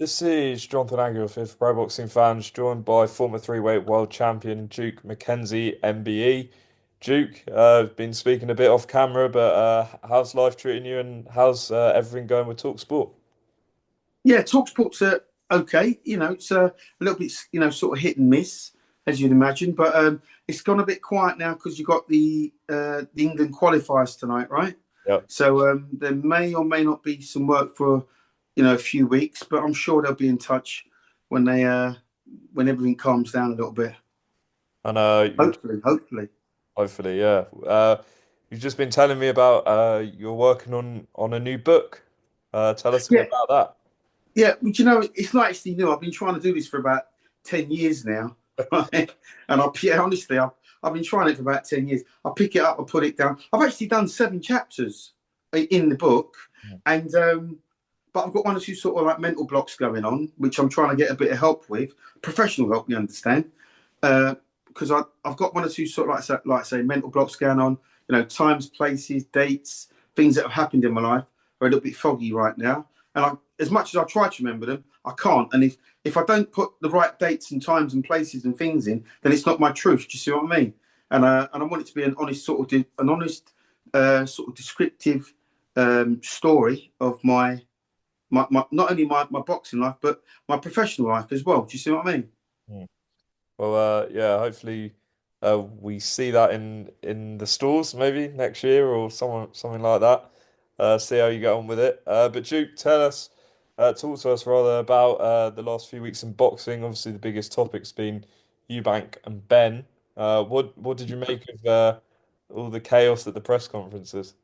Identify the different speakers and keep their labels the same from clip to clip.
Speaker 1: This is Jonathan Agnew of Fifth Pro Boxing Fans, joined by former three-weight world champion Duke McKenzie MBE. Duke, been speaking a bit off camera, but how's life treating you, and how's everything going with Talk Sport?
Speaker 2: Yeah, Talksport's okay. It's a little bit, sort of hit and miss, as you'd imagine. But it's gone a bit quiet now because you've got the England qualifiers tonight, right?
Speaker 1: Yep.
Speaker 2: So there may or may not be some work for, a few weeks, but I'm sure they'll be in touch when when everything calms down a little bit.
Speaker 1: And
Speaker 2: Hopefully.
Speaker 1: hopefully, yeah. You've just been telling me about you're working on a new book. Tell us a bit
Speaker 2: Yeah,
Speaker 1: about that.
Speaker 2: yeah. But it's not actually new. I've been trying to do this for about 10 years now, right? And honestly, I've been trying it for about 10 years. I pick it up, I put it down. I've actually done 7 chapters in the book, and but I've got one or two sort of like mental blocks going on, which I'm trying to get a bit of help with, professional help. You understand? Because I've got one or two sort of like I say mental blocks going on. Times, places, dates, things that have happened in my life are a little bit foggy right now. And as much as I try to remember them, I can't. And if I don't put the right dates and times and places and things in, then it's not my truth. Do you see what I mean? And I want it to be an honest sort of descriptive story of my not only my boxing life but my professional life as well. Do you see what I mean?
Speaker 1: Mm. Well, yeah, hopefully we see that in the stores maybe next year or something like that. See how you get on with it. But Duke, talk to us rather about the last few weeks in boxing. Obviously, the biggest topic's been Eubank and Benn. What did you make of all the chaos at the press conferences?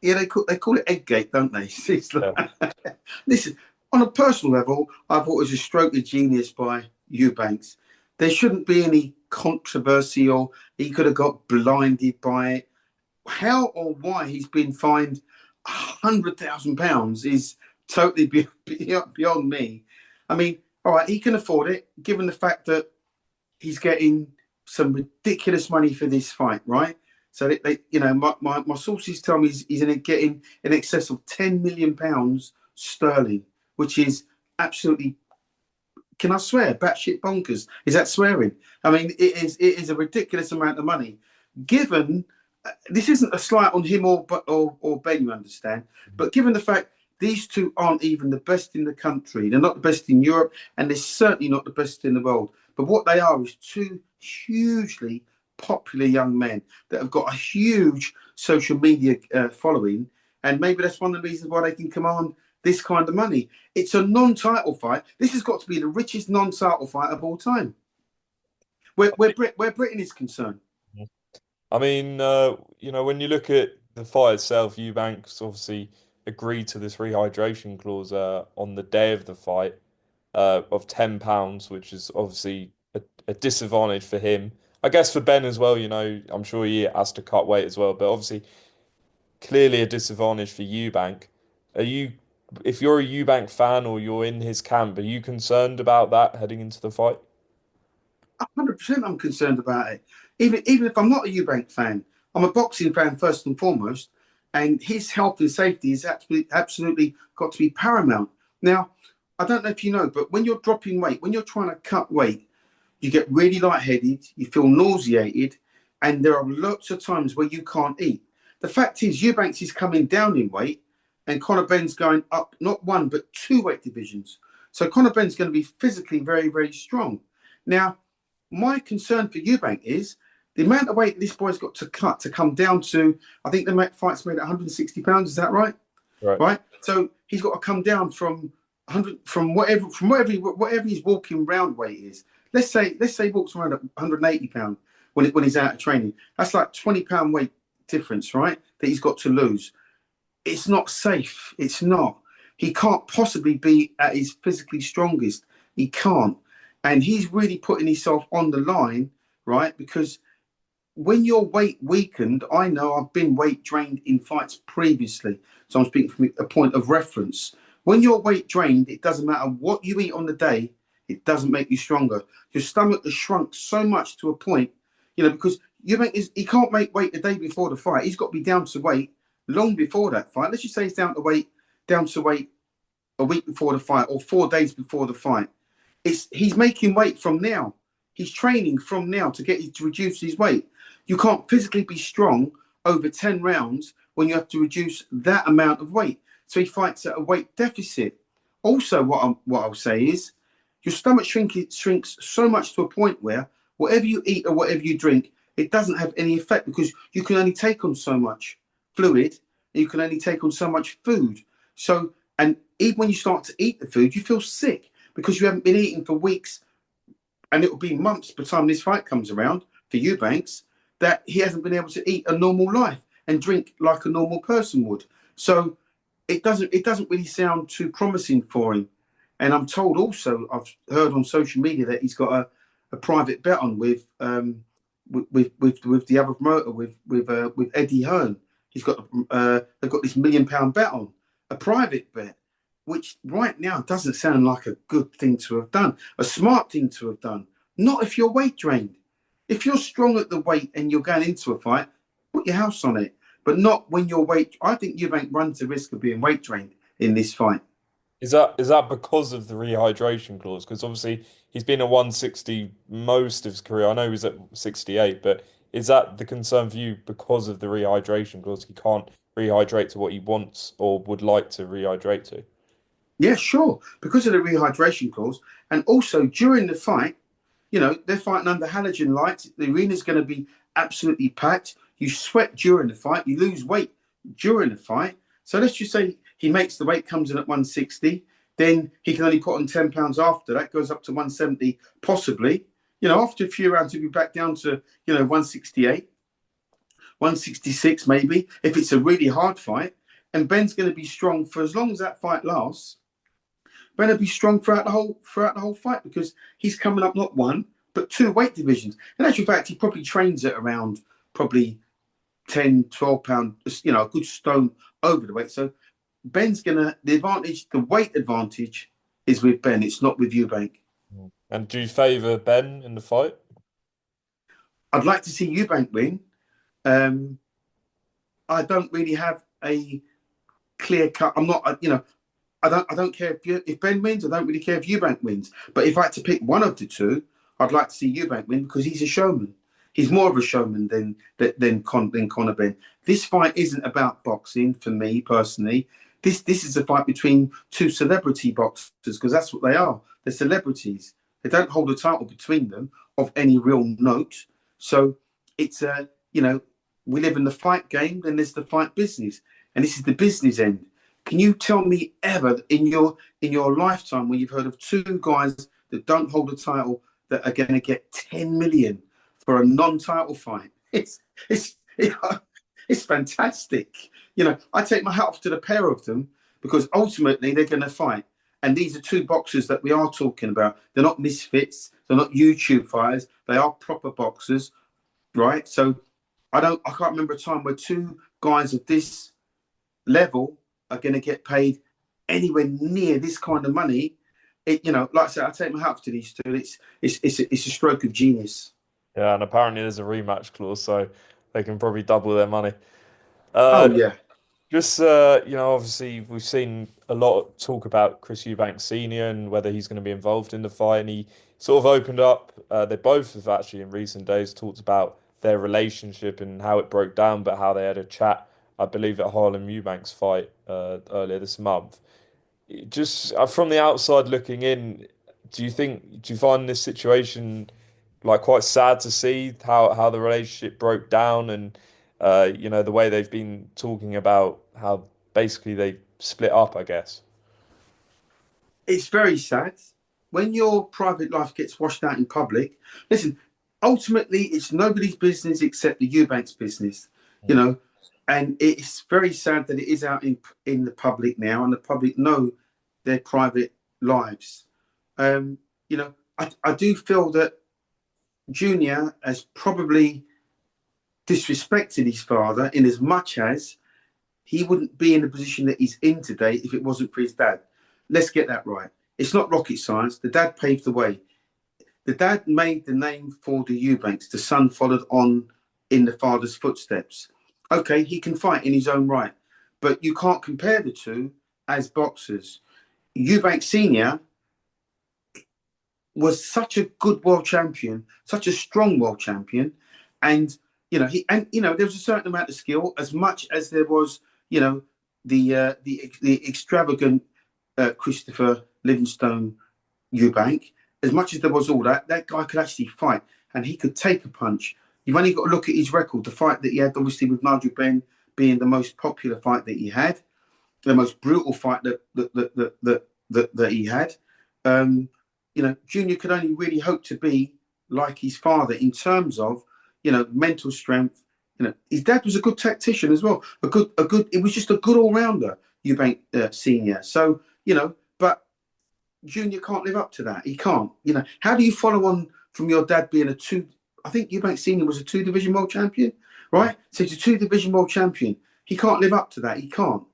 Speaker 2: Yeah, they call it Eggate, don't they? It's
Speaker 1: Yeah.
Speaker 2: like, listen, on a personal level, I thought it was a stroke of genius by Eubanks. There shouldn't be any controversy, or he could have got blinded by it. How or why he's been fined £100,000 is totally beyond me. I mean, all right, he can afford it, given the fact that he's getting some ridiculous money for this fight, right? So my sources tell me he's getting in excess of £10 million sterling, which is absolutely, can I swear, batshit bonkers. Is that swearing? I mean, it is a ridiculous amount of money. Given this isn't a slight on him or Ben, you understand, but given the fact these two aren't even the best in the country, they're not the best in Europe, and they're certainly not the best in the world. But what they are is two hugely popular young men that have got a huge social media following, and maybe that's one of the reasons why they can command this kind of money. It's a non-title fight. This has got to be the richest non-title fight of all time, where Britain is concerned.
Speaker 1: I mean, when you look at the fight itself, Eubanks obviously agreed to this rehydration clause on the day of the fight of £10, which is obviously a disadvantage for him. I guess for Ben as well, I'm sure he has to cut weight as well, but obviously clearly a disadvantage for Eubank. Are you, if you're a Eubank fan or you're in his camp, are you concerned about that heading into the fight?
Speaker 2: 100% I'm concerned about it. Even if I'm not a Eubank fan, I'm a boxing fan first and foremost, and his health and safety is absolutely got to be paramount. Now, I don't know if you know, but when you're dropping weight, when you're trying to cut weight, you get really lightheaded, you feel nauseated, and there are lots of times where you can't eat. The fact is, Eubanks is coming down in weight, and Conor Benn's going up not one but two weight divisions. So Conor Benn's going to be physically very, very strong. Now, my concern for Eubank is the amount of weight this boy's got to cut to come down to. I think the fight's made at 160 pounds. Is that right?
Speaker 1: Right.
Speaker 2: Right. So he's got to come down from 100 whatever his walking round weight is. Let's say he walks around at 180 pound when he's out of training. That's like 20 pound weight difference, right? That he's got to lose. It's not safe. It's not. He can't possibly be at his physically strongest. He can't. And he's really putting himself on the line, right? Because when your weight weakened, I know I've been weight drained in fights previously. So I'm speaking from a point of reference. When you're weight drained, it doesn't matter what you eat on the day, it doesn't make you stronger. Your stomach has shrunk so much to a point, because he can't make weight the day before the fight. He's got to be down to weight long before that fight. Let's just say he's down to weight a week before the fight or 4 days before the fight. He's making weight from now. He's training from now to reduce his weight. You can't physically be strong over 10 rounds when you have to reduce that amount of weight. So he fights at a weight deficit. Also, what I'll say is your stomach shrinks so much to a point where whatever you eat or whatever you drink, it doesn't have any effect because you can only take on so much fluid and you can only take on so much food. So, and even when you start to eat the food, you feel sick because you haven't been eating for weeks, and it will be months by the time this fight comes around for Eubanks that he hasn't been able to eat a normal life and drink like a normal person would. So it doesn't really sound too promising for him. And I'm told also, I've heard on social media that he's got a private bet on with the other promoter with Eddie Hearn. They've got this £1 million bet on, a private bet, which right now doesn't sound like a good thing to have done, a smart thing to have done. Not if you're weight drained. If you're strong at the weight and you're going into a fight, put your house on it. But not when you're weight. I think Eubank runs the risk of being weight drained in this fight.
Speaker 1: Is that because of the rehydration clause? Because obviously he's been at 160 most of his career. I know he was at 68, but is that the concern for you because of the rehydration clause? He can't rehydrate to what he wants or would like to rehydrate to.
Speaker 2: Yeah, sure. Because of the rehydration clause. And also during the fight, they're fighting under halogen lights. The arena's going to be absolutely packed. You sweat during the fight. You lose weight during the fight. So let's just say he makes the weight, comes in at 160. Then he can only put on 10 pounds after that, goes up to 170, possibly. After a few rounds, he'll be back down to, 168, 166 maybe, if it's a really hard fight. And Ben's going to be strong for as long as that fight lasts. Ben will be strong throughout the whole fight because he's coming up not one but two weight divisions. In actual fact, he probably trains at around probably 10, 12 pound, a good stone over the weight. So the weight advantage is with Ben. It's not with Eubank.
Speaker 1: And do you favour Ben in the fight?
Speaker 2: I'd like to see Eubank win. Um, I don't really have a clear cut. I'm not, I don't care if Ben wins. I don't really care if Eubank wins. But if I had to pick one of the two, I'd like to see Eubank win because he's a showman. He's more of a showman than Conor Benn. This fight isn't about boxing for me personally. This is a fight between two celebrity boxers because that's what they are. They're celebrities. They don't hold a title between them of any real note. So it's we live in the fight game, then there's the fight business, and this is the business end. Can you tell me ever in your lifetime when you've heard of two guys that don't hold a title that are going to get 10 million for a non-title fight? It's fantastic. I take my hat off to the pair of them because ultimately they're going to fight. And these are two boxers that we are talking about. They're not misfits. They're not YouTube fighters. They are proper boxers, right? So I can't remember a time where two guys of this level are going to get paid anywhere near this kind of money. Like I said, I take my hat off to these two. It's a stroke of genius.
Speaker 1: Yeah, and apparently there's a rematch clause, so they can probably double their money. Uh,
Speaker 2: Oh yeah,
Speaker 1: just obviously we've seen a lot of talk about Chris Eubank Sr. and whether he's going to be involved in the fight, and he sort of opened up. They both have actually in recent days talked about their relationship and how it broke down, but how they had a chat, I believe, at Harlem Eubank's fight earlier this month. Just from the outside looking in, do you find this situation like quite sad to see how the relationship broke down and the way they've been talking about how basically they split up, I guess.
Speaker 2: it's very sad when your private life gets washed out in public. Listen, ultimately, it's nobody's business except the Eubanks business, you know. And it's very sad that it is out in the public now, and the public know their private lives. Um, I do feel that Junior has probably disrespected his father in as much as he wouldn't be in the position that he's in today if it wasn't for his dad. Let's get that right. It's not rocket science. The dad paved the way. The dad made the name for the Eubanks. The son followed on in the father's footsteps. Okay, he can fight in his own right, but you can't compare the two as boxers. Eubank Senior was such a good world champion, such a strong world champion, and there was a certain amount of skill, as much as there was, you know, the extravagant Christopher Livingstone Eubank. As much as there was all that, that guy could actually fight, and he could take a punch. You've only got to look at his record. The fight that he had, obviously, with Nigel Benn being the most popular fight that he had, the most brutal fight that he had. Junior could only really hope to be like his father in terms of, mental strength. His dad was a good tactician as well. It was just a good all rounder, Eubank Senior. So, but Junior can't live up to that. He can't. How do you follow on from your dad being a two? I think Eubank Senior was a two-division world champion, right? So he's a two-division world champion. He can't live up to that. He can't.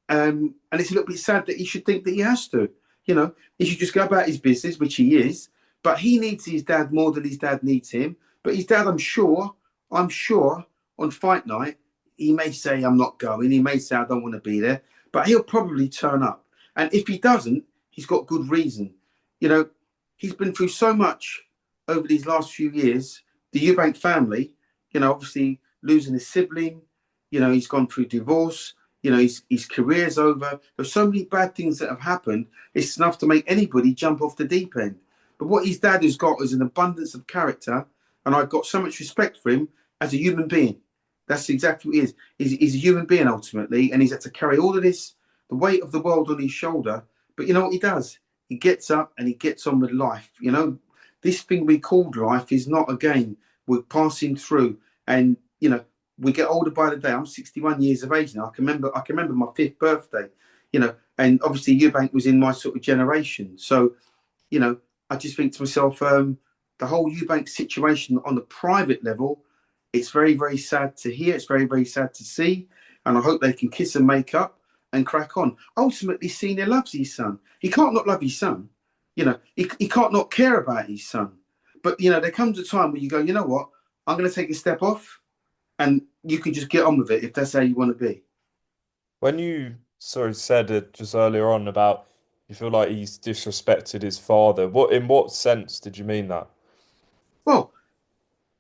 Speaker 2: And it's a little bit sad that he should think that he has to. He should just go about his business, which he is. But he needs his dad more than his dad needs him. But his dad, I'm sure, on fight night, he may say, I'm not going. He may say, I don't want to be there. But he'll probably turn up. And if he doesn't, he's got good reason. He's been through so much over these last few years. The Eubank family, obviously losing his sibling, he's gone through divorce. His career's over. There's so many bad things that have happened. It's enough to make anybody jump off the deep end. But what his dad has got is an abundance of character, and I've got so much respect for him as a human being. That's exactly what he is. He's a human being ultimately, and he's had to carry all of this, the weight of the world on his shoulder. But you know what he does? He gets up and he gets on with life. This thing we called life is not a game. We're passing through, and we get older by the day. I'm 61 years of age now. I can remember my 5th birthday, and obviously Eubank was in my sort of generation. So, I just think to myself, the whole Eubank situation on the private level, it's very, very sad to hear. It's very, very sad to see. And I hope they can kiss and make up and crack on. Ultimately, Senior loves his son. He can't not love his son. He can't not care about his son. But, there comes a time where you go, you know what? I'm going to take a step off. And you can just get on with it if that's how you want to be.
Speaker 1: When you sort of said it just earlier on about you feel like he's disrespected his father, in what sense did you mean that?
Speaker 2: Well,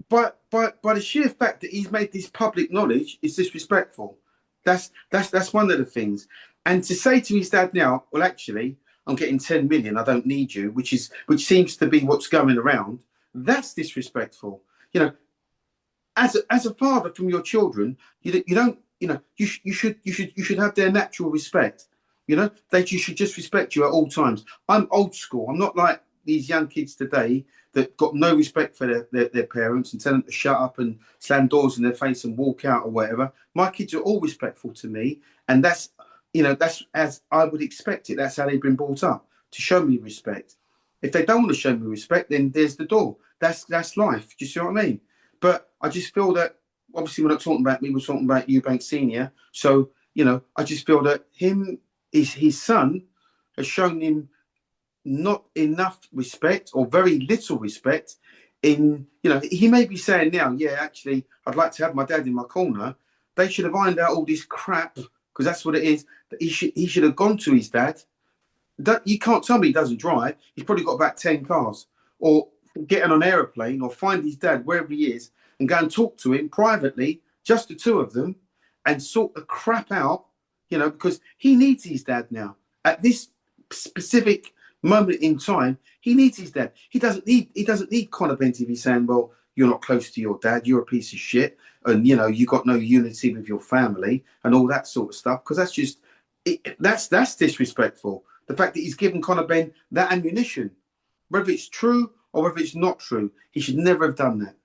Speaker 2: by the sheer fact that he's made this public knowledge is disrespectful. That's one of the things. And to say to his dad now, well, actually, I'm getting 10 million. I don't need you, which seems to be what's going around. That's disrespectful. As a father from your children, you don't, you should have their natural respect. They should just respect you at all times. I'm old school. I'm not like these young kids today that got no respect for their parents and tell them to shut up and slam doors in their face and walk out or whatever. My kids are all respectful to me, and that's as I would expect it. That's how they've been brought up, to show me respect. If they don't want to show me respect, then there's the door. That's life. Do you see what I mean? But I just feel that, obviously, we're not talking about me, we're talking about Eubank Senior. So, I just feel that his son has shown him not enough respect, or very little respect. He may be saying now, yeah, actually, I'd like to have my dad in my corner. They should have ironed out all this crap, because that's what it is. That he should have gone to his dad. You can't tell me he doesn't drive. He's probably got about 10 cars. Or get on an aeroplane, or find his dad wherever he is and go and talk to him privately, just the two of them, and sort the crap out, because he needs his dad now. At this specific moment in time, he needs his dad. He doesn't need Conor Benn to be saying, well, you're not close to your dad, you're a piece of shit, and you got no unity with your family and all that sort of stuff, because that's disrespectful. The fact that he's given Conor Benn that ammunition, whether it's true or whether it's not true, he should never have done that.